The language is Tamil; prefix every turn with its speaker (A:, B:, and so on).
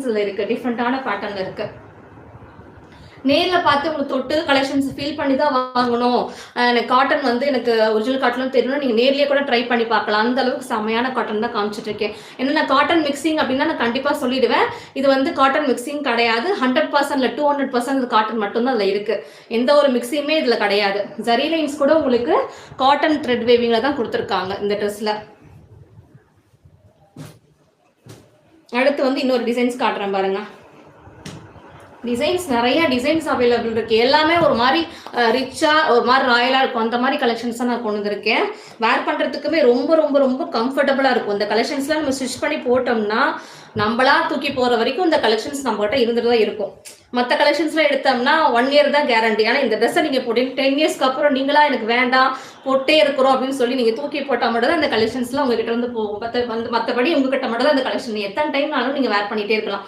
A: இருக்கு, டிஃப்ரெண்டான பேட்டர்ன்ல இருக்கு. நேர்ல பார்த்து உங்களுக்கு தொட்டு கலெக்ஷன்ஸ் ஃபீல் பண்ணி தான் வாங்கணும், எனக்கு காட்டன் வந்து எனக்கு ஒரிஜினல் காட்டன் தெரியணும், நீங்க நேர்லயே கூட ட்ரை பண்ணி பார்க்கலாம். அந்த அளவுக்கு செமையான காட்டன் தான் காமிச்சிட்டு இருக்கேன். ஏன்னா காட்டன் மிக்சிங் அப்படின்னா நான் கண்டிப்பா சொல்லிடுவேன். இது வந்து காட்டன் மிக்சிங் கிடையாது, 100% 200% காட்டன் மட்டும்தான் அதுல இருக்கு. எந்த ஒரு மிக்சியுமே இதுல கிடையாது. ஜரி லைன்ஸ் கூட உங்களுக்கு காட்டன் த்ரெட் வேவிங்ல தான் கொடுத்துருக்காங்க இந்த ட்ரெஸ்ல. அடுத்து வந்து இன்னொரு டிசைன்ஸ் காட்டுறேன் பாருங்க. டிசைன்ஸ் நிறைய டிசைன்ஸ் அவைலபிள் இருக்கு. எல்லாமே ஒரு மாதிரி ரிச்சா ஒரு மாதிரி ராயலா இருக்கும். அந்த மாதிரி கலெக்ஷன்ஸ் தான் நான் கொண்டு வந்திருக்கேன். வேர் பண்றதுக்குமே ரொம்ப ரொம்ப ரொம்ப கம்ஃபர்டபுளா இருக்கும். இந்த கலெக்ஷன்ஸ்லாம் நம்ம ஸ்டிச் பண்ணி போட்டோம்னா நம்மளா தூக்கி போற வரைக்கும் இந்த கலெக்ஷன்ஸ் நம்ம கிட்ட இருந்துட்டு தான் இருக்கும். மற்ற கலெக்ஷன்ஸ்லாம் எடுத்தோம்னா 1 இயர் தான் கேரண்டி. ஆனால் இந்த ட்ரெஸ்ஸை நீங்க போட்டு 10 இயர்ஸ்க்கு அப்புறம் நீங்களா எனக்கு வேண்டாம் போட்டே இருக்கிறோம் அப்படின்னு சொல்லி நீங்க தூக்கி போட்டால் மட்டும் தான் இந்த கலெக்ஷன்ஸ்லாம் உங்ககிட்ட வந்து போகும். மற்றபடி உங்ககிட்ட மட்டும் தான் இந்த கலெக்ஷன் எத்தனை டைம்னாலும் நீங்க வேர் பண்ணிட்டே இருக்கலாம்.